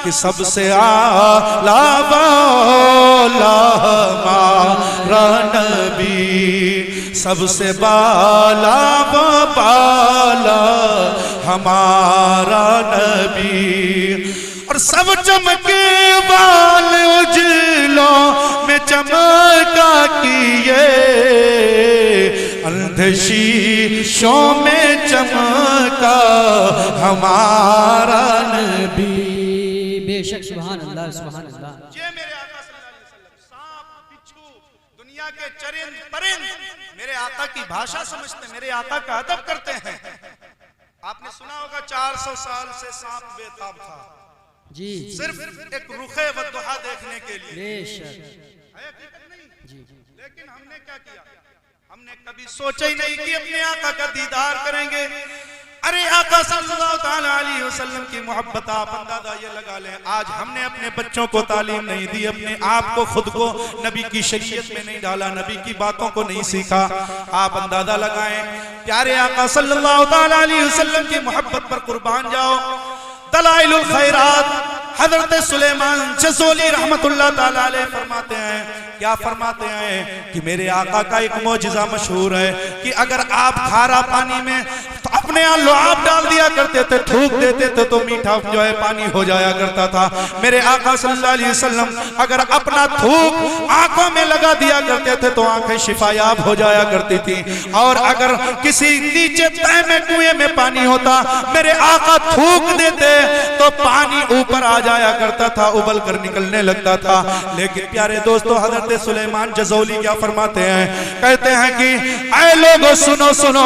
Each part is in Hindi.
कि सबसे आला मौला हमारा नबी, सबसे बाला बाला हमारा नबी। और सब चमके वाले उजलों में चमका किए, अंधे शीशों में चमका हमारा नबी। बेशक सुभान अल्लाह सुभान अल्लाह। ये मेरे आका सल्लल्लाहु अलैहि वसल्लम, सांप बिच्छू दुनिया के चरिंद परिंद मेरे आका की भाषा समझते, मेरे आका का अदब करते हैं। आपने सुना होगा 400 साल से सांप बेताब था जी, सिर्फ एक रुखे वद्दुहा देखने के लिए। बेशक नहीं जी। लेकिन हमने क्या किया, हमने कभी सोचा ही नहीं कि अपने आका का दीदार करेंगे। अरे आका सल्लल्लाहु ताला अलैहि वसल्लम की मोहब्बत आप अंदाजा ये लगा लें। आज हमने अपने बच्चों को तालीम नहीं दी, अपने आप को खुद को नबी की शरीयत में नहीं डाला, नबी की बातों को नहीं सीखा। आप अंदाजा लगाएं, प्यारे आका सल्लल्लाहु ताला अलैहि वसल्लम की मोहब्बत पर कुर्बान जाओ। दलाइलुल खैरात हजरत सुलेमान जज़ोली रहमतुल्लाह ताला अलैह फरमाते हैं, क्या फरमाते हैं कि मेरे आका का एक मौजिज़ा मशहूर है कि अगर आप खारा पानी में तो अपने यहाँ लुआब डाल दिया करते थे, थूक देते थे तो मीठा जो है पानी हो जाया करता था। मेरे आका सल्लल्लाहु अलैहि वसल्लम अगर अपना थूक आंखों में लगा दिया करते थे तो आंखें शिफायाब हो जाया करती थी। और अगर किसी नीचे तह में कुएं में पानी होता, मेरे आका थूक देते तो पानी ऊपर आ जाया करता था, उबल कर निकलने लगता था। लेकिन प्यारे दोस्तों, हजरत सुलेमान जज़ोली क्या फरमाते हैं, कहते हैं कि ऐ लोगों सुनो सुनो,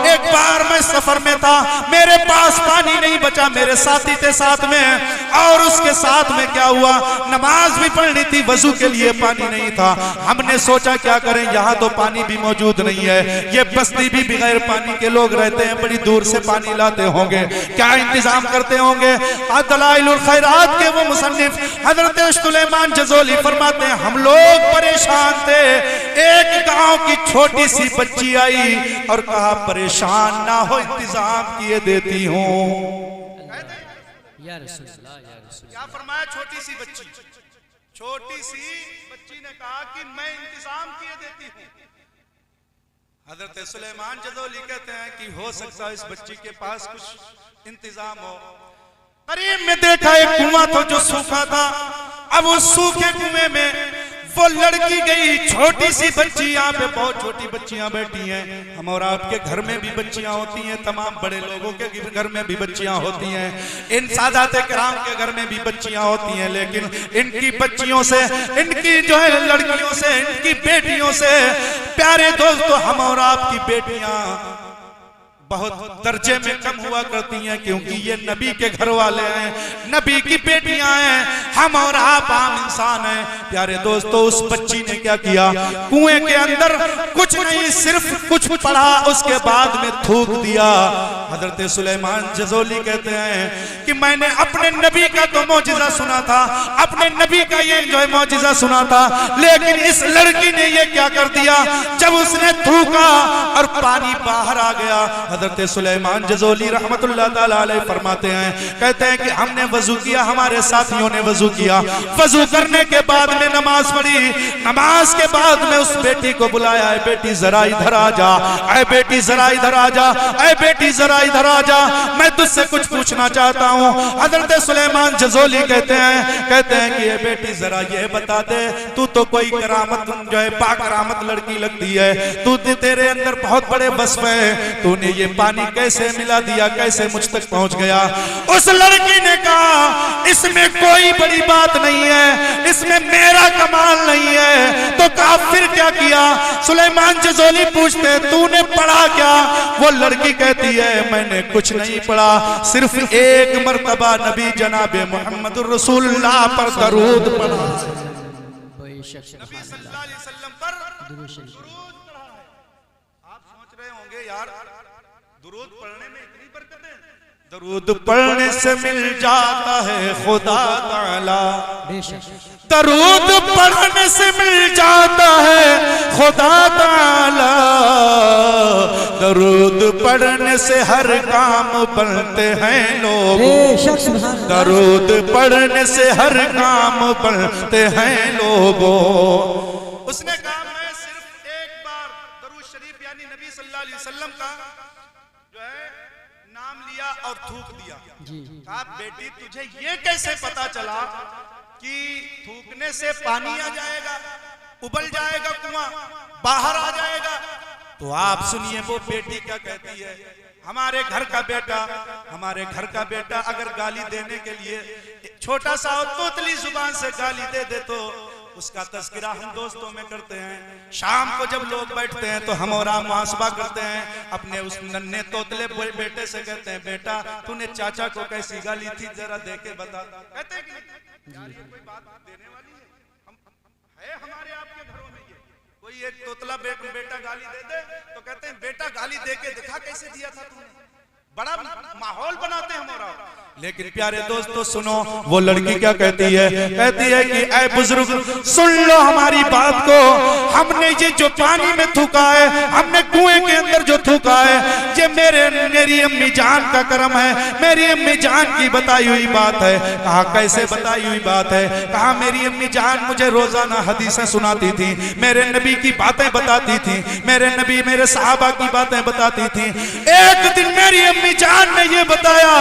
एक बार मैं सफर में था, मेरे पास पानी नहीं बचा, मेरे साथी थे साथ में, और उसके साथ में क्या हुआ, नमाज भी पढ़नी थी, वजू के लिए पानी नहीं था। हमने सोचा क्या करें, यहाँ तो पानी भी मौजूद नहीं है, ये बस्ती भी बगैर पानी के लोग रहते हैं, बड़ी दूर से पानी लाते होंगे, क्या इंतजाम करते होंगे। दलाइलुल खैरात के वो मुसन्निफ हजरत सुलेमान जज़ोली फरमाते हैं, हम लोग परेशान थे। एक गांव की छोटी सी बच्ची आई और कहा परेशान ना हो, इंतजाम किए देती हूँ। क्या फरमाया, छोटी सी बच्ची, छोटी सी बच्ची ने कहा कि मैं इंतजाम किए देती हूँ। हजरत सुलेमान जज़ोली कहते हैं कि हो सकता है इस बच्ची के पास कुछ इंतजाम हो। करीब में देखा एक कुआं था जो सूखा था। अब उस सूखे कुएं में वो लड़की गई, छोटी सी बच्ची, यहाँ पे बहुत छोटी बच्चियां बैठी हैं। हम और आपके घर में भी बच्चियां होती हैं, तमाम बड़े लोगों के घर में भी बच्चियां होती हैं, इन सादात किराम के घर में भी बच्चियां होती हैं। लेकिन इनकी बच्चियों से, इनकी जो है लड़कियों से, इनकी बेटियों से, प्यारे दोस्तों, हम और आपकी बेटियां बहुत दर्जे में कम हुआ करती हैं, क्योंकि ये नबी के घर वाले हैं, नबी की बेटियां हैं, हम और आप आम इंसान हैं। प्यारे दोस्तों, उस बच्ची ने क्या किया, कुएं के अंदर कुछ नहीं, सिर्फ कुछ पढ़ा, उसके बाद में थूक दिया। हजरत सुलेमान जज़ोली कहते हैं कि मैंने अपने नबी का तो मौजिज़ा सुना था, अपने नबी का ये जो है मौजिज़ा सुना था, लेकिन इस लड़की ने ये क्या कर दिया, जब उसने थूका और पानी बाहर आ गया। हजरत सुलेमान जज़ोली रहमतुल्लाह ताला अलैह फरमाते हैं, कहते हैं कि हमने वजू किया, हमारे साथियों ने वजू किया, वजू करने के बाद में नमाज पढ़ी, नमाज के बाद में उस बेटी को बुलाया, ऐ बेटी जरा इधर आ जा, ऐ बेटी जरा इधर आ जा, ऐ बेटी जरा इधर आ जा, मैं तुझसे कुछ पूछना चाहता हूँ। हजरत सुलेमान जज़ोली कहते हैं कि ये बेटी जरा ये बता दे, तू तो कोई करामत जो है बाकरामत लड़की लगती है, तू तेरे अंदर बहुत बड़े वस्फ है, तूने ये पानी कैसे मिला दिया, कैसे मुझ तक पहुंच गया। उस लड़की ने कहा इसमें कोई बड़ी बात नहीं है, इसमें मेरा कमाल नहीं है। तो कहा फिर क्या किया। सुलेमान जज़ोली पूछते तूने पढ़ा क्या। वो लड़की कहती है मैंने कुछ नहीं पढ़ा, सिर्फ एक मर्तबा नबी जनाबे मोहम्मदुर रसूलुल्लाह पर दरूद पढ़ा, नबी सल्लल्लाहु अलैहि वसल्लम पर दुरूद पढ़ा है। आप सोच रहे होंगे यार दुरूद पढ़ने में इतनी बरकत है, दरूद पढ़ने से मिल जाता है खुदा ताला, बेशक दरूद पढ़ने से मिल जाता है खुदा ताला, दरूद पढ़ने से हर काम बनते हैं लोगों, बेशक सुभान अल्लाह। दरूद पढ़ने से हर काम बनते हैं लोगों। उसने कहा मैं सिर्फ एक बार दरूद शरीफ यानी नबी सल्लल्लाहु अलैहि वसल्लम का जो है नाम लिया और थूक दिया। जी कहा बेटी तुझे ये कैसे पता चला कि थूकने से पानी आ जाएगा, उबल जाएगा कुआं, बाहर आ जाएगा? तो आप सुनिए वो बेटी क्या कहती है। हमारे घर का बेटा अगर गाली देने के लिए छोटा सा तोतली जुबान से गाली दे दे तो उसका तस्करा हम दोस्तों में करते हैं। शाम को जब लोग बैठते हैं तो हम और आप मुहासबा करते हैं, अपने उस नन्हे तोतले बेटे से कहते हैं बेटा तूने चाचा को कैसी गाली थी जरा दे के बता। कहते हैं कि यार ये कोई बात देने वाली है? है हमारे आपके घरों में ये कोई एक तोतला बेटा गाली दे दे तो कहते हैं बेटा गाली दे के दिखा कैसे दिया था तूने। बड़ा माहौल बनाते हैं हमारा। लेकिन प्यारे दोस्तों सुनो वो लड़की क्या कहती है कि ऐ बुजुर्ग सुन लो हमारी बात को, हमने ये जो पानी में थूका है, हमने कुएं के अंदर जो थूका है, ये मेरी अम्मी जान का कर्म है, मेरी अम्मी जान की बताई हुई बात है। कहा कैसे बताई हुई बात है? कहा मेरी अम्मी जान मुझे रोजाना हदीसें सुनाती थी, मेरे नबी की बातें बताती थी, मेरे नबी मेरे सहाबा की बातें बताती थी। एक दिन मेरी अम्मी जान ने ये बताया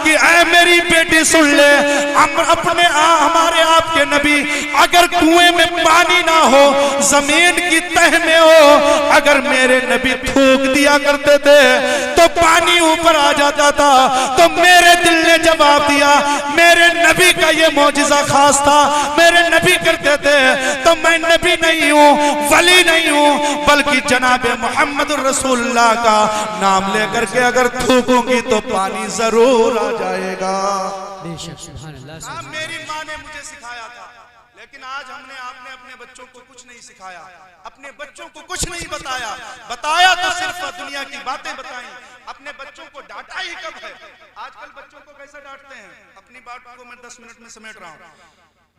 कि ऐ मेरी बेटी सुन ले, हमारे आपके नबी अगर कुएं में पानी ना हो, जमीन की तह में हो, अगर मेरे नबी थूक दिया करते थे तो पानी ऊपर आ जाता था। तो मेरे दिल ने जवाब दिया मेरे नबी का ये मौजिजा खास था, मेरे नबी करते थे तो मैं नबी नहीं हूँ, वली नहीं हूँ, बल्कि जनाबे मोहम्मद रसूलुल्लाह का नाम लेकर के अगर थूकूंगी तो पानी जरूर आ जाएगा। बेशक सुभान अल्लाह। मेरी माँ ने मुझे सिखाया था, लेकिन आज आपने अपने बच्चों को कुछ नहीं सिखाया, अपने बच्चों को कुछ नहीं बताया तो सिर्फ दुनिया की बातें बताई, अपने बच्चों को डांटा ही कब है? आजकल बच्चों को कैसे डांटते हैं? अपनी बात को मैं 10 मिनट में समेट रहा हूँ।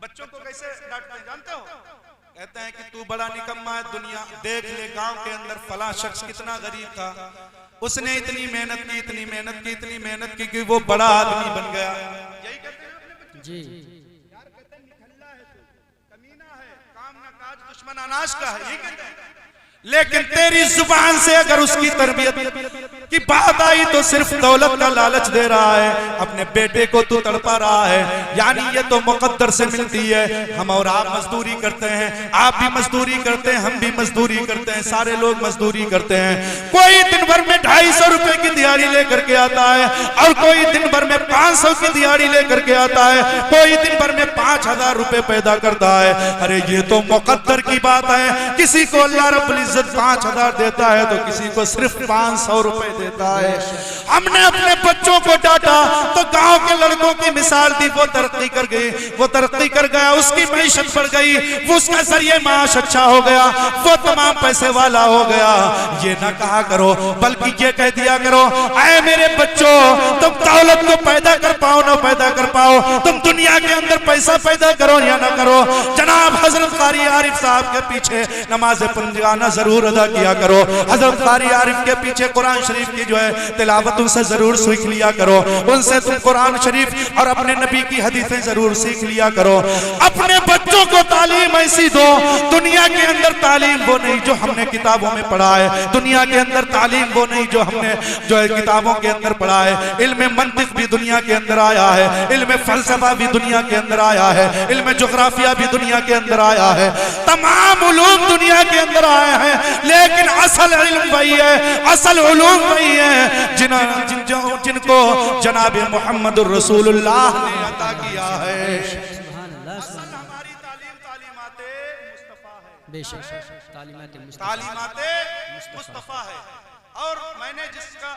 बच्चों को कैसे डांटते हैं जानते हो? कहते हैं कि तू बड़ा निकम्मा है, दुनिया देख ले गांव के अंदर फला शख्स कितना गरीब था, उसने इतनी मेहनत की कि वो बड़ा आदमी बन गया। यही कहते हैं जी। यार कहते हैं निठल्ला है तू, कमीना है, काम ना काज दुश्मन अनाज का है, यही कहते हैं। लेकिन तेरी जुबान से अगर उसकी तरबियत की बात आई तो सिर्फ दौलत का लालच दे रहा है, अपने बेटे को तू तड़पा रहा है। यानी ये तो मुकद्दर से मिलती है। हम और आप मजदूरी करते हैं, आप भी मजदूरी करते हैं, हम भी मजदूरी करते हैं, सारे लोग मजदूरी करते हैं। कोई दिन भर में 250 रुपए की दिहाड़ी लेकर के आता है और कोई दिन भर में 500 की दिहाड़ी लेकर के आता है, कोई दिन भर में 5000 रुपए पैदा करता है। अरे ये तो मुकद्दर की बात है। किसी को अल्लाह रब्बुल इज्जत 5000 देता है तो किसी को सिर्फ 500 रुपए देता है। हमने अपने बच्चों को डांटा तो गांव के लड़कों की मिसाल दी, वो तरक्की कर गई, वो तरक्की कर गया, उसकी मईशत बढ़ गई, वो उसका जरिए माश अच्छा हो गया, वो तमाम पैसे वाला हो गया। ये ना कहा करो, बल्कि ये कह दिया करो ऐ मेरे बच्चों तुम दौलत को पैदा कर पाओ ना पैदा कर पाओ, तुम दुनिया के अंदर पैसा पैदा करो या ना करो, जनाब हजरत कारी आरिफ साहब के पीछे नमाज पंजाना जरूर अदा किया करो। हजरत कारी आरिफ के पीछे कुरान शरीफ की जो है तिलावत उनसे जरूर सीख लिया करो, उनसे तुम कुरान शरीफ और अपने नबी की हदीसें जरूर सीख लिया करो। अपने बच्चों को तालीम ऐसी दो, दुनिया के अंदर तालीम वो नहीं जो हमने किताबों में पढ़ा है, दुनिया के अंदर तालीम वो नहीं जो हमने जो है किताबों के अंदर पढ़ा है। इल्म मंतिक भी दुनिया के अंदर आया है, इल्म फलसफा भी दुनिया के अंदर आया है, इल्म जोग्राफिया भी दुनिया के अंदर आया है, तमाम उलूम दुनिया के अंदर आए हैं। लेकिन असल इल्म वही है, असल उलूम वही है जिनको जनाब मोहम्मद रसूलुल्लाह ने अता किया है। असल हमारी तालीमाते मुस्तफा है, बेशक तालीमाते मुस्तफा है। और मैंने जिसका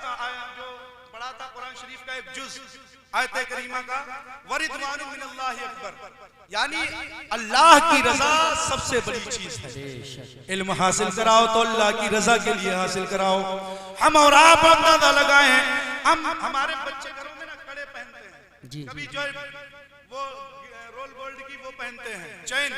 जो पढ़ा था कुरान शरीफ का एक जुज आयत करीमा का वरिदवानु मिनल्लाहि अकबर, यानी अल्लाह की रजा सबसे बड़ी चीज है। इल्म हासिल कराओ तो अल्लाह की रजा के लिए हासिल कराओ। हम और आप अंदाजा लगाएं, हम हमारे बच्चे घरों में जी कभी जो वो रोल गोल्ड की वो पहनते हैं चैन,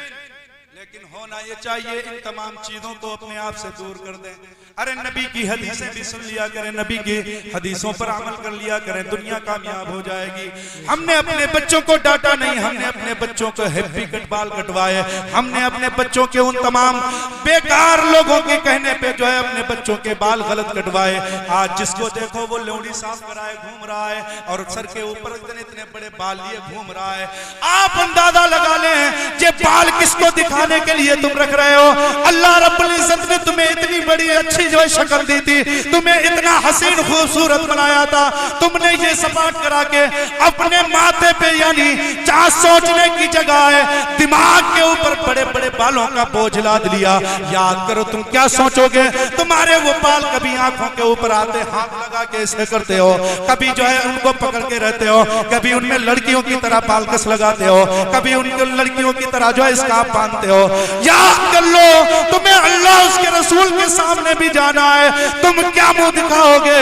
लेकिन होना ये चाहिए इन तमाम चीजों को अपने आप से दूर कर दें। अरे नबी की हदीसें भी सुन लिया करें, नबी की हदीसों पर अमल कर लिया करें, दुनिया कामयाब हो जाएगी। हमने अपने बच्चों को डांटा नहीं, हमने अपने बच्चों को हैप्पी कट बाल कटवाए, हमने अपने बच्चों के उन तमाम बेकार लोगों के कहने पे जो है अपने बच्चों के बाल गलत कटवाए। आज जिसको देखो वो लोड़ी साफ कराए घूम रहा है और सर के ऊपर इतने इतने बड़े बाल लिए घूम रहा है। आप अंदाजा लगा लें ये बाल किसको दिखाने के लिए तुम रख रहे हो। अल्लाह रब्बुल इज्जत ने तुम्हें इतनी बड़ी अच्छी जो है शक्ल दी थी, तुम्हें इतना हसीन खूबसूरत बनाया था, तुमने ये सपाट करा के अपने माथे पे यानी जहां सोचने की जगह है दिमाग के ऊपर बड़े बड़े बालों का बोझ लाद लिया। याद करो तुम क्या सोचोगे, तुम्हारे वो बाल कभी आंखों के ऊपर आते हाथ लगा के ऐसे करते हो, कभी जो है उनको पकड़ के रहते हो, कभी उनमें लड़कियों की तरह बाल कस लगाते हो, कभी उनको लड़कियों की तरह जो है स्कार्फ बांधते हो। याद कर लो तुम्हें अल्लाह उसके रसूल के सामने भी जाना है, तुम क्या मुंह दिखाओगे।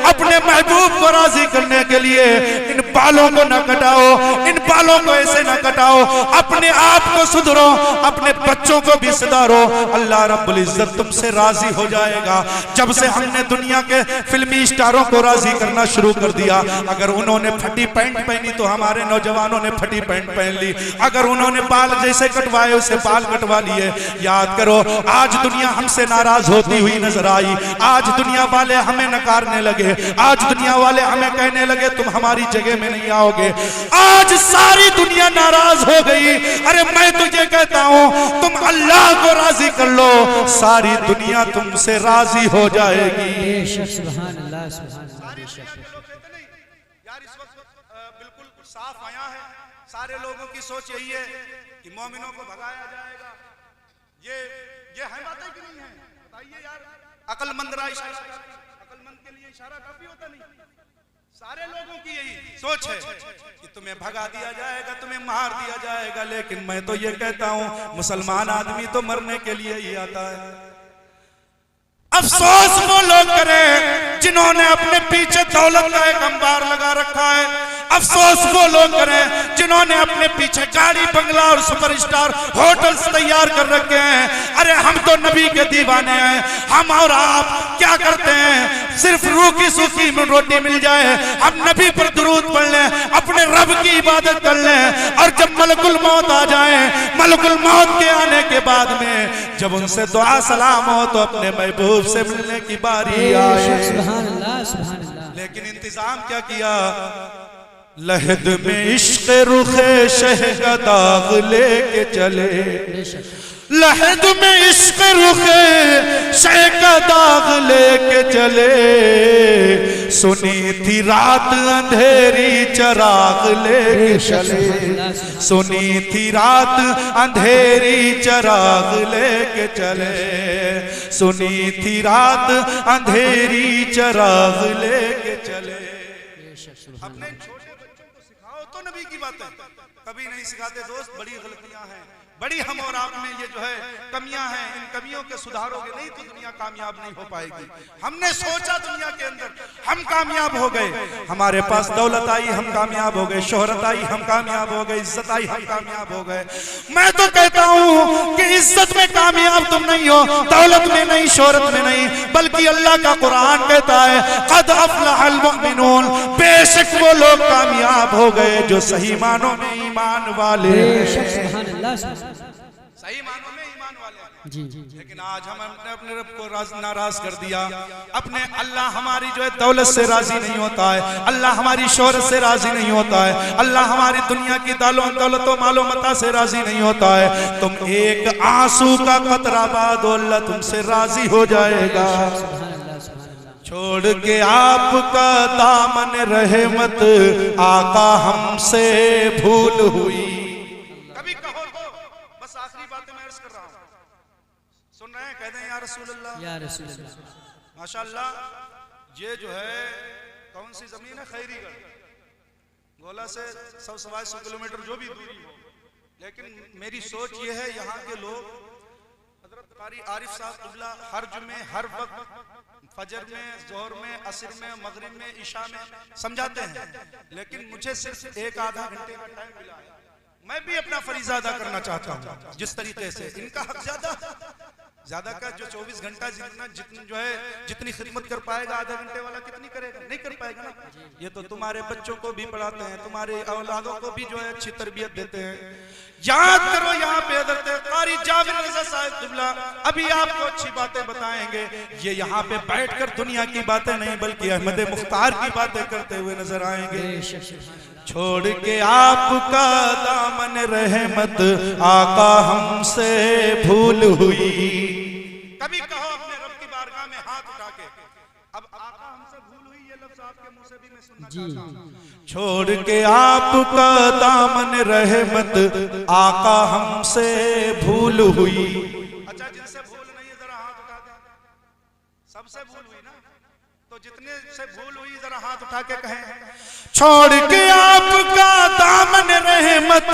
अपने महबूब को राजी करने के लिए इन बालों को न कटाओ, इन बालों को ऐसे न कटाओ, अपने आप को सुधरो, अपने बच्चों को भी सुधारो। अल्लाह रब्बुल इज्जत तुमसे राजी हो जाएगा। जब से हमने दुनिया के फिल्मी स्टारों को राजी करना शुरू कर दिया, अगर उन्होंने फटी पैंट पहनी तो हमारे नौजवानों ने फटी पैंट पहन ली, अगर उन्होंने बाल जैसे कटवाए उसे बाल कटवा लिए। याद करो आज दुनिया हमसे नाराज होती हुई नजर आई, आज दुनिया वाले हमें नकारने लगे, आज दुनिया वाले हमें कहने लगे तुम हमारी जगह में नहीं आओगे। आज सारी दुनिया नाराज हो गई। अरे मैं तुझे कहता हूं तुम अल्लाह को राजी कर लो, सारी दुनिया तुमसे राजी हो जाएगी। बेशक सुभान अल्लाह सुभान अल्लाह। बेशक यार इस वक्त बिल्कुल साफ आया है, सारे लोगों की सोच यही है कि मोमिनों को भगाया जाएगा। ये है बातें कि नहीं है? बताइए यार, अकलमंद इशारा, अकलमंद के लिए इशारा काफी होता नहीं। सारे लोगों की यही सोच है कि तुम्हें भगा दिया जाएगा, तुम्हें मार दिया जाएगा। लेकिन मैं तो ये कहता हूं मुसलमान आदमी तो मरने के लिए ही आता है। अफसोस वो लोग करें जिन्होंने अपने पीछे दौलत का एक अंबार लगा रखा है, अफसोस वो लोग करें जिन्होंने अपने पीछे गाड़ी बंगला और सुपरस्टार होटल्स तैयार कर रखे हैं। अरे हम तो नबी के दीवाने हैं, हम और आप क्या करते हैं, सिर्फ रूखी सूखी में रोटी मिल जाए हम नबी पर दुरूद पढ़ लें, अपने रब की इबादत कर लें, और जब मलकुल मौत आ जाए, मलकुल मौत के आने के बाद में जब उनसे दुआ सलाम हो तो अपने महबूब से मिलने की बारी आए। सुभान अल्लाह सुभान अल्लाह। लेकिन इंतजाम क्या किया, लहद में इश्क रुखे शह का दाग लेके चले, लहद में इश्क रुखे शह का दाग लेके चले, सुनी थी रात अंधेरी चराग लेके चले, सुनी थी रात अंधेरी चराग लेके चले, सुनी थी रात अंधेरी चराग लेके चले। अपने छोटे बच्चों को सिखाओ तो नबी की बातें, कभी नहीं सिखाते दोस्त। बड़ी गलतियां हैं, बड़ी हम और आप में ये जो है कमियां हैं, इन कमियों के सुधारोगे नहीं तो दुनिया कामयाब नहीं हो पाएगी। हमने सोचा दुनिया के अंदर हम कामयाब हो गए, हमारे पास दौलत आई हम कामयाब हो गए, शोहरत आई हम कामयाब हो गए, इज्जत आई हम कामयाब हो गए। मैं तो कहता हूं कि इज्जत में कामयाब तुम नहीं हो, दौलत में नहीं, शोहरत में नहीं, बल्कि अल्लाह का कुरान कहता है क़द अफ़लहल मुमिनून, बेशक वो लोग कामयाब हो गए जो सही मानों में ईमान वाले, सही मानों में ईमान वाले। जी जी। लेकिन आज हम अपने रब को नाराज कर दिया। अपने अल्लाह हमारी जो है दौलत से राजी नहीं होता है, अल्लाह हमारी शोहरत से राजी नहीं होता है, अल्लाह हमारी दुनिया की दौलतों मालो मता से राजी नहीं होता है। तुम एक आंसू का कतरा बाद अल्लाह तुमसे राजी हो जाएगा। छोड़ के आपका दामन रहमत आका हमसे भूल हुई। कभी कहो तो बस आखिरी बातें मैं अर्ज कर रहा हूं, सुन रहे हैं, कह दें या रसूल अल्लाह, या रसूल अल्लाह। माशाअल्लाह। ये जो है कौन सी जमीन है, खैरीगढ़, गोला से 100-125 किलोमीटर जो भी दूरी हो। लेकिन मेरी सोच ये है यहाँ के लोग हजरत कारी आरिफ साहब क़िबला हर जुमे हर वक्त फजर में, जोहर में, असर में, मगरिब में, ईशा में समझाते हैं, लेकिन मुझे सिर्फ 1-आधा घंटे का टाइम मिला है। मैं भी अपना फरीज़ा अदा करना चाहता हूँ जिस तरीके से। इनका हक ज्यादा का जो 24 घंटा जितनी खिदमत कर पाएगा, आधा घंटे वाला कितनी करेगा? नहीं कर पाएगा ना। ये तो तुम्हारे बच्चों को भी पढ़ाते हैं, तुम्हारे औलादों को भी जो है अच्छी तरबियत देते हैं। याद करो यहाँ पे हज़रत क़ारी जाबिर रज़ा साहिब क़िबला अभी आपको अच्छी बातें बताएंगे। ये यहाँ पे बैठकर दुनिया की बातें नहीं बल्कि अहमद मुख्तार की बातें करते हुए नजर आएंगे। छोड़ के आपका दामन रहमत आका हमसे भूल हुई। कभी कहो अपने रब की बारगाह में हाथ उठा के, अब आका हमसे भूल हुई ये लफ्ज आपके मुंह से भी मैं सुनना चाहता हूं। छोड़ के आपका दामन रहमत आका हमसे भूल हुई। अच्छा, जिनसे भूल नहीं है जरा हाथ उठा दे। सबसे भूल हुई ना, तो जितने से भूल हुई जरा हाथ उठा के कहें। छोड़ के आपका दामन रहमत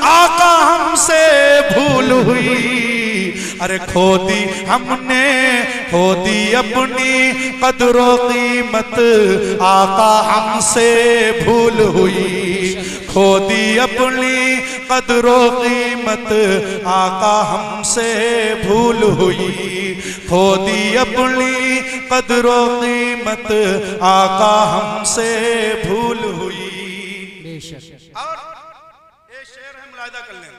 आका हमसे भूल हुई। अरे खो दी हमने, खो दी अपनी कदरो कीमत आका हमसे भूल हुई। खो दी अपनी कदरो कीमत आका हमसे भूल हुई। खो दी अपनी कदरो कीमत आका हमसे भूल हुई। और ये शेर है, मुलाहिदा कर लें।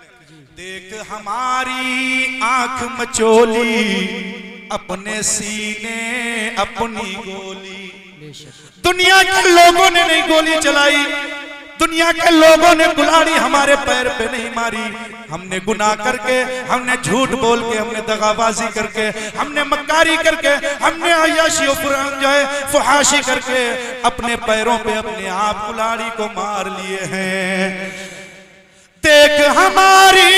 देख हमारी आंख मचोली, अपने सीने अपनी गोली। दुनिया के लोगों ने नहीं गोली चलाई, दुनिया के लोगों ने कुल्हाड़ी हमारे पैर पे नहीं मारी। हमने गुनाह करके, हमने झूठ बोल के, हमने दगाबाजी करके, हमने मक्कारी करके, हमने अय्याशी जो है फुहाशी करके अपने पैरों पे अपने आप कुल्हाड़ी को मार लिए हैं। देख हमारी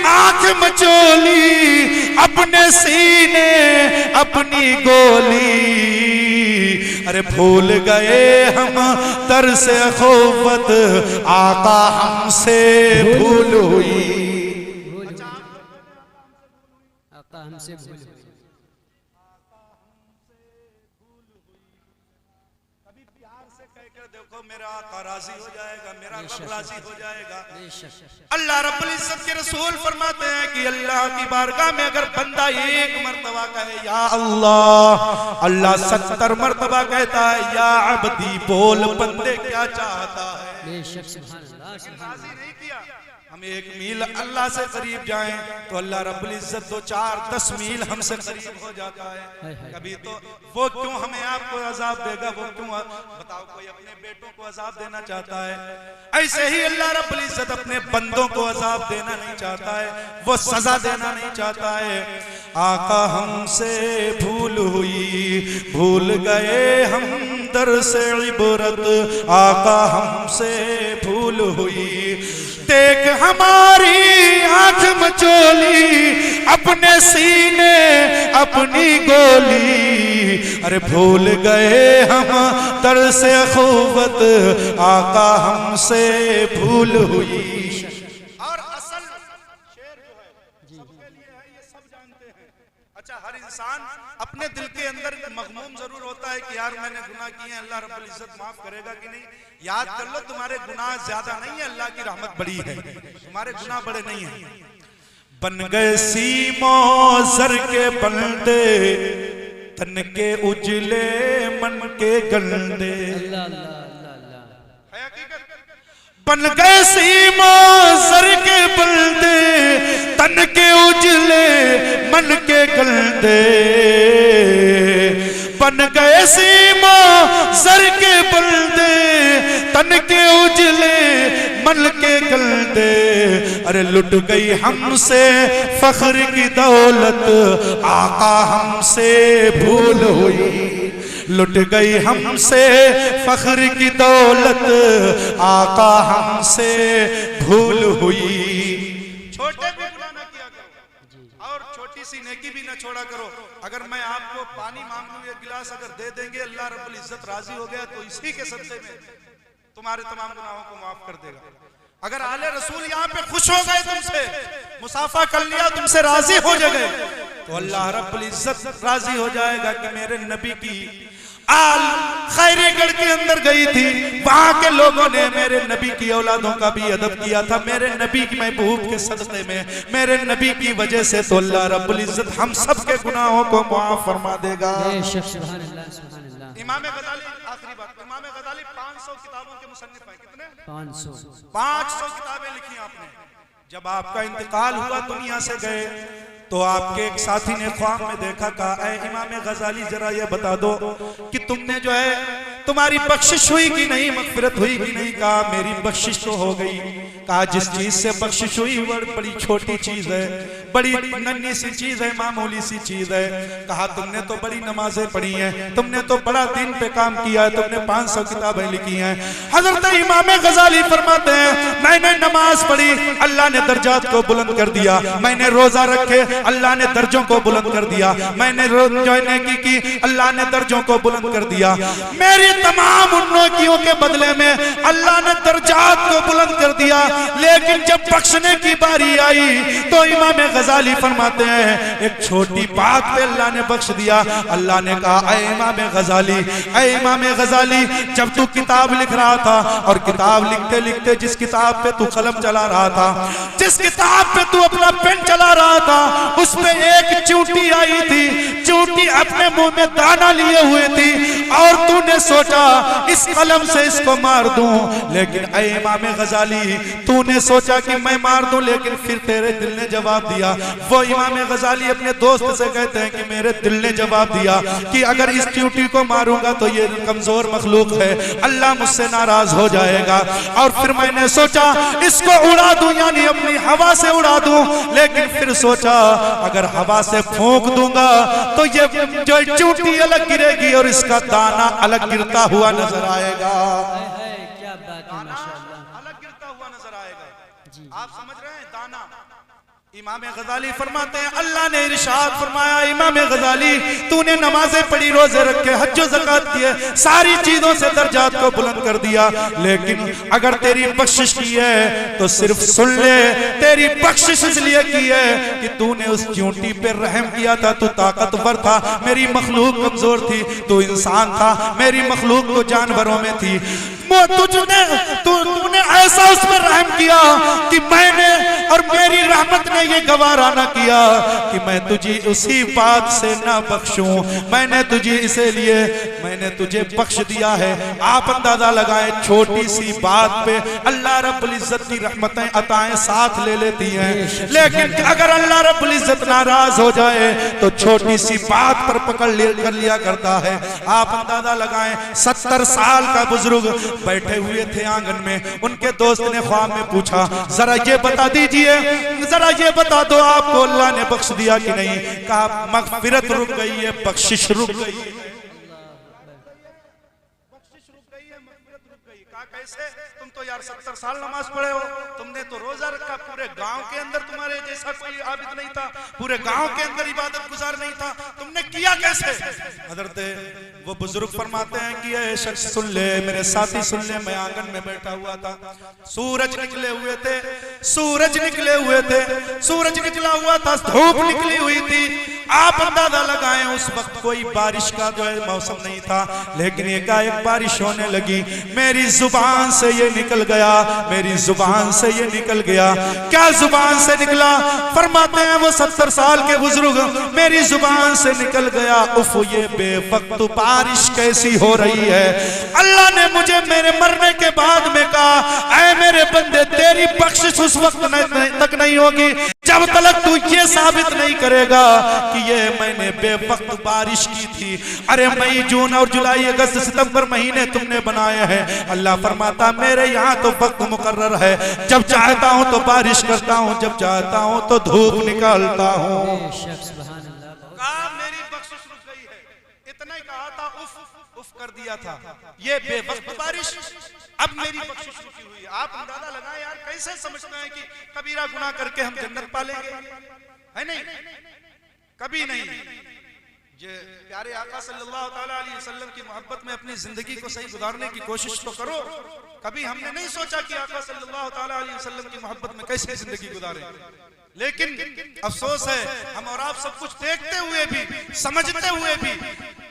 आंख मचोली, अपने सीने अपनी गोली। अरे भूल गए हम तरस खौफत आका हमसे भूल हुई। आका हमसे भूल हुई। कभी प्यार से कहकर देखो, मेरा आका राजी हो जाएगा, मेरा रब राजी हो जाएगा। अल्लाह रब्बुल इज्जत के रसूल फरमाते हैं कि अल्लाह की बारगाह में अगर बंदा एक मर्तबा कहे या अल्लाह, अल्लाह 70 मर्तबा कहता है या अब्दी, बोल बंदे क्या चाहता है। राजी नहीं किया, हम 1 मील अल्लाह से करीब जाएं तो अल्लाह रब्बुल इज्जत 2, 4, 10 मील हमसे करीब हो जाता है। कभी तो वो क्यों हमें आपको अजाब देगा, वो क्यों? बताओ, कोई अपने बेटों को अजाब देना चाहता है? ऐसे ही अल्लाह रब्बुल इज्जत अपने बंदों को अजाब देना नहीं चाहता है, वो सजा देना नहीं चाहता है। आका हमसे भूल हुई, भूल गए हम दर से इबरत आका हमसे भूल हुई। देख हमारी आंख मचोली, अपने सीने अपनी गोली। अरे भूल गए हम तरस खौफत आका हमसे भूल हुई। और असल शेर जो है सबके लिए है, ये सब जानते हैं। अच्छा, हर इंसान अपने दिल के अंदर मगमूम जरूर होता है कि यार मैंने गुनाह किए हैं, अल्लाह रब्बुल इज्जत माफ करेगा कि नहीं। याद कर लो, तुम्हारे गुनाह ज्यादा नहीं है, अल्लाह की रहमत बड़ी है, तुम्हारे गुनाह बड़े नहीं है। बन गए सीमो सर के बंदे, तन के उजले मन के गंदे। बन गए सीमो सर के बंदे, तन के उजले मन के गंदे। बन गए सीमो सर के बंदे, तन के उजले मन के गंदे। अरे लुट गई हमसे फख्र की दौलत आका हमसे भूल हुई। लुट गई हमसे फख्र की दौलत आका हमसे भूल हुई। छोटे भी गुनाह ना किया करो और छोटी सी नेकी भी ना छोड़ा करो। अगर मैं आपको पानी मांग लूं, एक गिलास अगर दे देंगे, अल्लाह रब्बुल इज्जत राजी हो गया तो इसी के सदक़े में तुम्हारे तमाम गुनाहों को माफ कर देगा। अगर आले रसूल यहाँ पे खुश हो गए, तुमसे मुसाफा कर लिया, तुमसे राजी हो गए, तो अल्लाह रब्बुल इज्जत राजी हो जाएगा कि मेरे नबी की आल खैरीगढ़ के अंदर गई थी, वहां के लोगों ने मेरे नबी की औलादों का भी अदब किया था। मेरे नबी की महबूब के सदक़े में, मेरे नबी की वजह से तो अल्लाह रब्बुल इज्जत हम सब के गुनाहों को माफ फरमा देगा। इमाम गज़ाली, आखिरी बात, इमाम गज़ाली 500 किताबों के मुसन्निफ हैं। कितने? 500 किताबें लिखी आपने। जब आपका इंतकाल हुआ, दुनिया से गए, तो आपके एक साथी ने ख्वाब में देखा, कहा ऐ इमाम गज़ाली जरा ये बता दो कि तुमने जो है तुम्हारी बख्शिश हुई कि नहीं, मग़फ़िरत हुई कि नहीं। कहा मेरी बख्शिश तो हो गई। कहा जिस चीज से बख्शिश हुई वो बड़ी छोटी चीज है, बड़ी नन्ही सी चीज है, मामूली सी चीज है। कहा तुमने तो बड़ी नमाजें पढ़ी हैं, तुमने तो बड़ा दिन पे काम किया है, तुमने 500 किताबें लिखी हैं। हजरत इमाम गज़ाली फरमाते हैं मैंने नमाज पढ़ी, अल्लाह ने दर्जात को बुलंद कर दिया। मैंने रोजा रखे, अल्लाह ने दर्जों को बुलंद कर दिया। मैंने नेकी की, अल्लाह ने दर्जों को बुलंद कर दिया। मेरी तमाम उन नेकियों के बदले में अल्लाह ने दर्जात को बुलंद कर दिया। लेकिन जब बख्शने की बारी आई तो इमाम गज़ाली फरमाते हैं एक छोटी बात पे अल्लाह ने बख्श दिया। अल्लाह ने कहा ऐ इमाम गज़ाली, ऐ इमाम गज़ाली, जब तू किताब लिख रहा था और किताब लिखते लिखते जिस किताब पे तू कलम चला रहा था, जिस किताब पे तू अपना पेन चला रहा था, उस पे एक चूंटी आई थी। चूंटी अपने मुंह में दाना लिए हुए थी और तूने सोचा इस कलम से इसको मार दूं। लेकिन ऐ इमाम गज़ाली, तूने सोचा कि मैं मार दूं, लेकिन फिर तेरे दिल ने जवाब दिया। वो इमाम गज़ाली अपने दोस्त से कहते हैं कि मेरे दिल ने जवाब दिया कि अगर इस चूंटी को मारूंगा तो ये कमजोर मखलूक है, अल्लाह मुझसे नाराज हो जाएगा। और फिर मैंने सोचा इसको उड़ा दूं, यानी अपनी हवा से उड़ा दूं। लेकिन फिर सोचा अगर हवा से फूंक दूंगा तो ये जो चूंटी अलग गिरेगी और इसका दाना अलग गिरता हुआ नजर आएगा। क्या बात है, माशाअल्लाह, अलग गिरता हुआ नजर आएगा। आप समझ रहे हैं दाना। इमाम गज़ाली फरमाते हैं अल्लाह ने इरशाद फरमाया इमाम गज़ाली तूने नमाजें पढ़ी, रोजे रखे, हज व ज़कात किए, सारी चीजों से दर्जात को बुलंद कर दिया। लेकिन अगर तेरी बख्शिश की है तो सिर्फ सुन ले, तेरी बख्शिश इसलिए की है कि तूने उस चूंटी पे रहम किया था। तू ताकतवर था, मेरी मखलूक कमजोर थी। तू इंसान था, मेरी मखलूक तो जानवरों में थी। तूने ऐसा उस पर रहम किया कि मैंने और मेरी रहमत ने ये गवारा ना किया कि मैं तुझे उसी बात से ना बख्शूं। मैंने तुझे इसीलिए मैंने तुझे बख्श दिया है। आप अंदाजा लगाएं, छोटी सी बात पे अल्लाह रब्बुल इज्जत की रहमतें अताएं साथ ले लेती हैं। लेकिन अगर अल्लाह रब्बुल इज्जत नाराज हो जाए तो छोटी सी बात पर पकड़ लिया करता है। आप अंदाजा लगाएं, 70 साल का बुजुर्ग बैठे हुए थे आंगन में। उनके दोस्त ने ख्वाब में पूछा जरा ये बता दीजिए, जरा ये बता दो आपको अल्लाह ने बख्श दिया कि नहीं। कहा मग़फ़िरत रुक गई है, बख्शिश रुक गई है, बख्शिश रुक गई है, मग़फ़िरत रुक गई। कहा कैसे? तुम तो यार 70 साल नमाज पढ़े हो, तुमने तो रोजा रखा, पूरे गांव के अंदर तुम्हारे जैसा कोई आबिद नहीं था, पूरे गांव के अंदर इबादत गुजार नहीं था, तुमने किया कैसे? हज़रत वो बुजुर्ग फरमाते हैं कि ये शख्स सुन ले, मेरे साथी सुन ले, मैं आंगन में बैठा हुआ था, सूरज निकले हुए थे, सूरज निकले हुए थे, सूरज निकला हुआ था, धूप निकली हुई थी। आप अंदाजा लगाएं उस वक्त कोई बारिश का जो है मौसम नहीं था, लेकिन एकाएक बारिश होने लगी। मेरी जुबान से ये निकल गया, मेरी जुबान से ये निकल गया। क्या जुबान से निकला? फरमाते हैं वो 70 साल के बुजुर्ग, मेरी जुबान से निकल गया उफ ये बेवक्त बारिश कैसी हो रही है। अल्लाह ने मुझे मेरे मरने के बाद में कहा ऐ मेरे बंदे तेरी बख्शिश उस वक्त तक नहीं होगी जब तक तू ये साबित नहीं करेगा कि ये मैंने बेवक्त बारिश की थी। अरे मई, जून और जुलाई, अगस्त, सितंबर महीने तुमने बनाए हैं। अल्लाह फरमाता मेरे यहाँ तो वक्त मुकर्रर है, जब चाहता हूँ तो बारिश करता हूँ, जब चाहता हूँ तो धूप निकालता हूँ। मेरी बख्शिश रुक गई है, इतना ही कहा था, उफ उफ कर दिया था, ये बेवक्त बारिश, अब मेरी बख्शिश रुकी हुई है। आप अंदाजा लगाएं यार, कैसे समझते हैं कि कबीरा गुनाह करके हम जन्नत पालेंगे? है नहीं, कभी नहीं। ये प्यारे आका सल्लल्लाहु ताला अलैहि वसल्लम की मोहब्बत में अपनी जिंदगी को सही गुजारने की कोशिश तो करो। कभी हमने नहीं सोचा कि आका सल्लल्लाहु ताला अलैहि वसल्लम की मोहब्बत में कैसे जिंदगी गुजारें, लेकिन अफसोस है हम और आप सब कुछ देखते हुए भी समझते हुए भी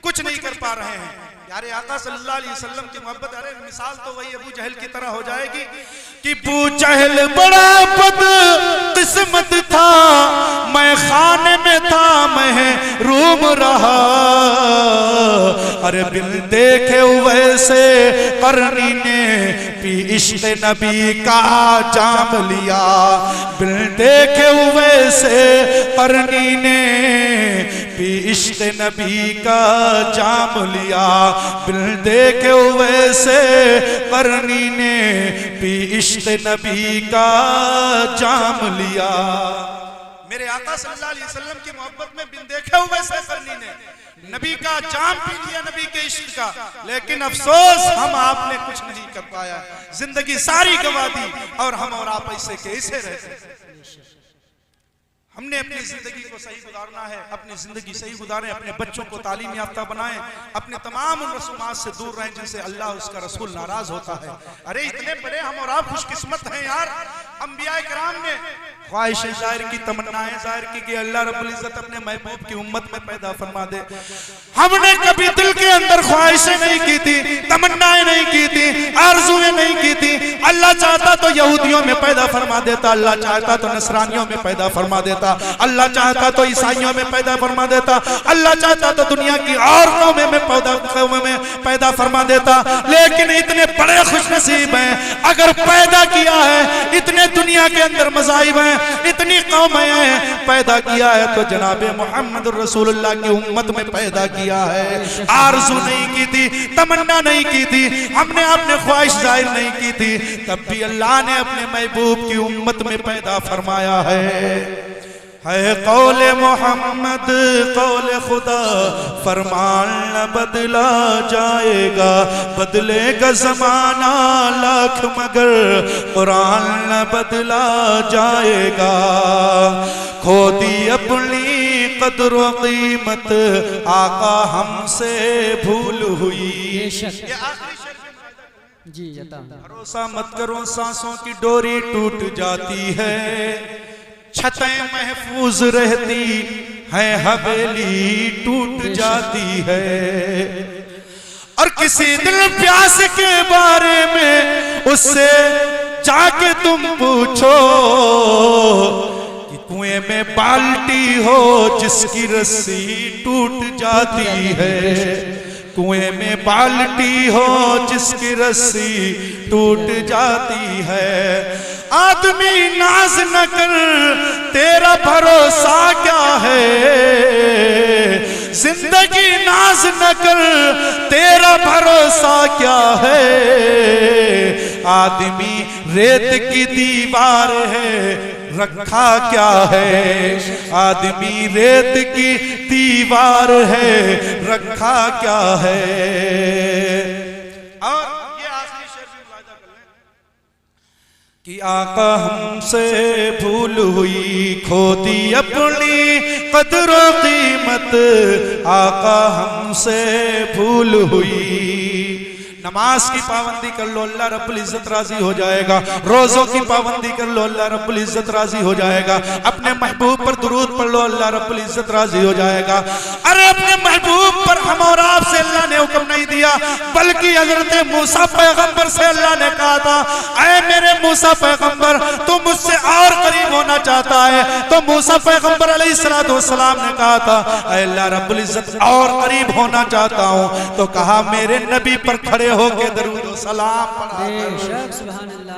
कुछ नहीं कर पा रहे हैं। प्यारे आका सल्लल्लाहु अलैहि वसल्लम की मोहब्बत, अरे मिसाल तो वही अबू जहल की तरह हो जाएगी कि अबू जहल बड़ा बदकिस्मत था, मैं खाने में था मैं रूम रहा, अरे बिन देखे वैसे करनी ने भी इश्क नबी का जाम लिया, बिन देखे वैसे करनी ने भी इश्क नबी का जाम लिया, बिन देखे वैसे करनी ने भी इश्क नबी का जाम लिया। मेरे आका सल्लल्लाहु अलैहि वसल्लम की मोहब्बत में बिन देखे हुए से करनी ने नबी का जाम पी लिया, नबी के इश्क का। लेकिन अफसोस हम आपने कुछ नहीं कर पाया, जिंदगी सारी गवा दी और हम और आप ऐसे कैसे रहते। हमने अपनी जिंदगी को सही गुजारना है, अपनी जिंदगी सही गुजारें, अपने बच्चों को तालीम याफ्ता बनाएं, अपने तमाम उन रसूमात से दूर रहें जिनसे अल्लाह उसका रसूल नाराज होता है। अरे इतने बड़े हम और आप खुशकिस्मत हैं यार, अंबिया किराम ने ख्वाहिशें जाहिर की, तमन्नाएं जाहिर की कि अल्लाह रब्बुल इज्जत अपने महबूब की उम्मत में पैदा फरमा दे। हमने कभी दिल के अंदर ख्वाहिशें नहीं की थी, तमन्नाएं नहीं की थी, आरज़ुएं नहीं की थी। अल्लाह चाहता तो यहूदियों में पैदा फरमा देता, अल्लाह चाहता तो नसरानियों में पैदा फरमा देता, अल्लाह चाहता तो ईसाइयों में पैदा फरमा देता, अल्लाह चाहता तो दुनिया की और कौमों में पैदा फरमा देता। लेकिन इतने बड़े खुशनसीब हैं, अगर पैदा किया है, इतने दुनिया के अंदर मज़ाहिब हैं, इतनी कौमें हैं, पैदा किया है तो जनाबे मोहम्मद रसूलुल्लाह की उम्मत में पैदा किया है। आरज़ू नहीं की थी, तमन्ना नहीं की थी, हमने अपने ख्वाहिश जाहिर नहीं की थी, तब भी अल्लाह ने अपने महबूब की उम्मत में पैदा फरमाया है कौले मोहम्मद कौले खुदा, फरमान न बदला जाएगा, बदलेगा जमाना लाख मगर कुरान न बदला जाएगा। खो दी अपनी कदर व कीमत, आका हमसे भूल हुई। जी भरोसा मत करो सांसों की डोरी टूट जाती है, छतें महफूज रहती हैं हवेली टूट जाती है। और किसी दिल प्यास के बारे में उससे जाके तुम पूछो कि कुएं में बाल्टी हो जिसकी रस्सी टूट जाती है, कुएं में बाल्टी हो जिसकी रस्सी टूट जाती है। आदमी नाज न कर तेरा भरोसा क्या है, जिंदगी नाज न कर तेरा भरोसा क्या है। आदमी रेत की दीवार है रखा क्या है, आदमी रेत की दीवार है रखा क्या है। और ये आखिरी शेर भी मुलाहिजा कर लें कि आका हमसे भूल हुई, खो दी अपनी कदर व कीमत, आका हमसे भूल हुई। नमाज की पाबंदी कर लो, अल्लाह रब्बुल इज्जत राजी हो जाएगा। रोजों की पाबंदी कर लो, अल्लाह रब्बुल इज्जत राजी हो जाएगा। अपने महबूब पर दुरूद पढ़ लो, अल्लाह रब्बुल इज्जत राजी हो जाएगा। अरे अपने महबूब पर हम और आपसे अल्लाह ने हुक्म नहीं दिया, बल्कि हजरत मूसा पैगंबर से अल्लाह ने कहा था, ऐ मेरे मूसा पैगंबर तू मुझसे और करीब होना चाहता है, तो मूसा पैगंबर अलैहिस्सलाम ने कहा था, ऐ अल्लाह रब्बुल इज्जत और करीब होना चाहता हूँ, तो कहा मेरे नबी पर खड़े होके दरूद व सलाम पढ़ा,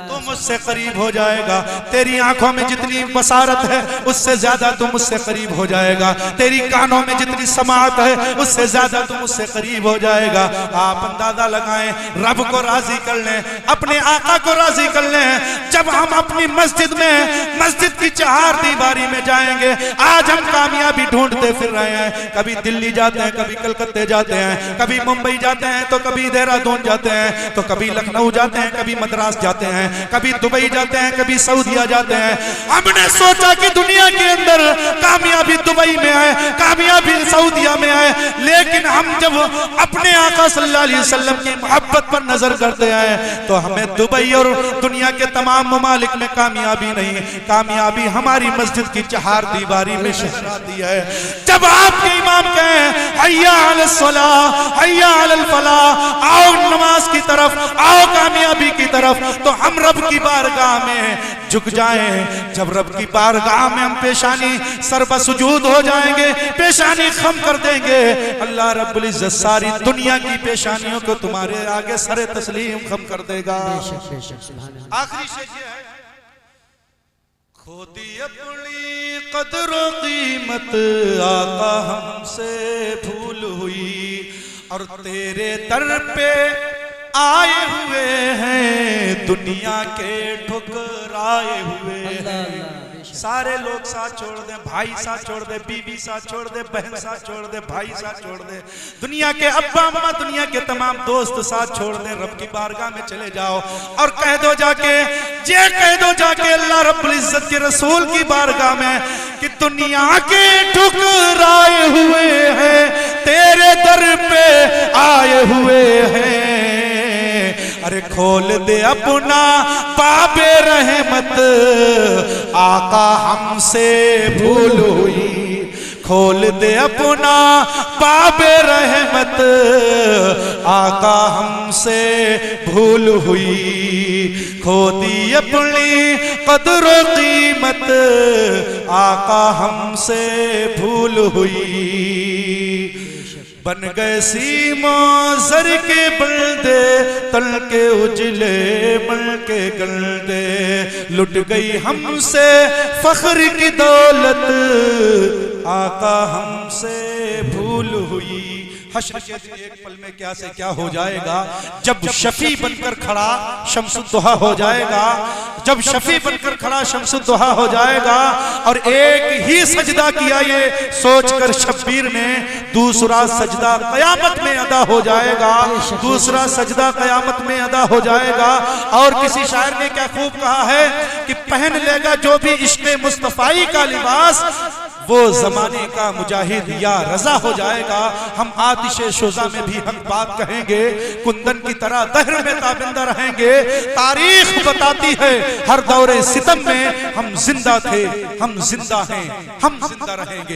तो मुझसे करीब हो जाएगा। तेरी आंखों में जितनी बसारत है उससे ज्यादा तू मुझसे करीब हो जाएगा, तेरी कानों में जितनी समाअत है उससे ज्यादा तू मुझसे करीब हो जाएगा। आप अंदाजा लगाएं, रब को राजी कर लें, अपने आका को राजी कर लें। जब हम अपनी मस्जिद में मस्जिद की चार दीवारी में जाएंगे। आज हम कामयाबी ढूंढते फिर रहे हैं, कभी दिल्ली जाते हैं, कभी कलकत्ते जाते हैं, कभी मुंबई जाते हैं, तो कभी देहरादून जाते हैं, तो कभी लखनऊ जाते हैं, कभी मद्रास जाते हैं, कभी दुबई जाते हैं, कभी सऊदीया जाते हैं। हमने सोचा कि दुनिया के अंदर कामयाबी दुबई में है, कामयाबी सऊदीया में है, लेकिन हम जब अपने आका सल्लल्लाहु अलैहि वसल्लम की मोहब्बत पर नजर करते हैं तो हमें दुबई और दुनिया के तमाम ममालिक में कामयाबी नहीं, कामयाबी हमारी मस्जिद की चार दीवारी में शहराती है। जब आपके इमाम कहें हय्या अलस सलाह, हय्या अलल फलाह, आओ नमाज की तरफ, आओ कामयाबी की तरफ, तो हम रब की बारगाह में झुक जाएं। जब रब की बारगाह में हम पेशानी सरब सुजूद हो जाएंगे, पेशानी खम कर देंगे, अल्लाह रब्बुल इज्जत सारी दुनिया की पेशानियों को तुम्हारे आगे सरे तस्लीम खम कर देगा। आखिरी शेर ये है, खोदी अपनी कदरों कीमत आका हमसे भूल हुई, और तेरे दर पे आए हुए हैं दुनिया के ठुकराए हुए हैं। सारे लोग साथ छोड़ दे, भाई साथ छोड़ दे, बीवी साथ छोड़ दे, बहन साथ छोड़ दे, भाई साथ छोड़ दे, दुनिया के अब्बा अम्मा, दुनिया के तमाम दोस्त साथ छोड़ दे, रब की बारगाह में चले जाओ और कह दो जाके, ये कह दो जाके अल्लाह रब्बुल इज्जत के रसूल की बारगाह में कि दुनिया के ठुकराए हुए हैं तेरे दर पे आए हुए हैं। अरे खोल दे अपना बाबे रहमत, आका हमसे भूल हुई, खोल दे अपना बाबे रहमत, आका हमसे भूल हुई, खो दी अपनी कदर कीमत, आका हमसे भूल हुई। बन गए सीमा जर के बल्दे, तल के उजले मल के गलदे, लुट गई हमसे फख्र की दौलत, आका हमसे भूल हुई। हश्र के दिन एक पल में क्या से क्या हो जाएगा, जब शफी बनकर खड़ा शम्सुद्दुहा हो जाएगा, जब शफी बनकर खड़ा शम्सुद्दुहा हो जाएगा। और एक ही सजदा किया ये सोचकर शब्बीर ने, दूसरा सजदा कयामत में अदा हो जाएगा, दूसरा सजदा कयामत में अदा हो जाएगा। और किसी शायर ने क्या खूब कहा है कि पहन लेगा जो भी इश्क़ मुस्तफ़ाई का लिबास, वो जमाने का मुजाहिद या रजा हो जाएगा। हम आतिशे शुजा में भी हक बात कहेंगे, कुंदन की तरह दहर में ताबिंदा रहेंगे। तारीख बताती है हर दौरे सितम में हम जिंदा थे, हम जिंदा हैं, हम जिंदा रहेंगे।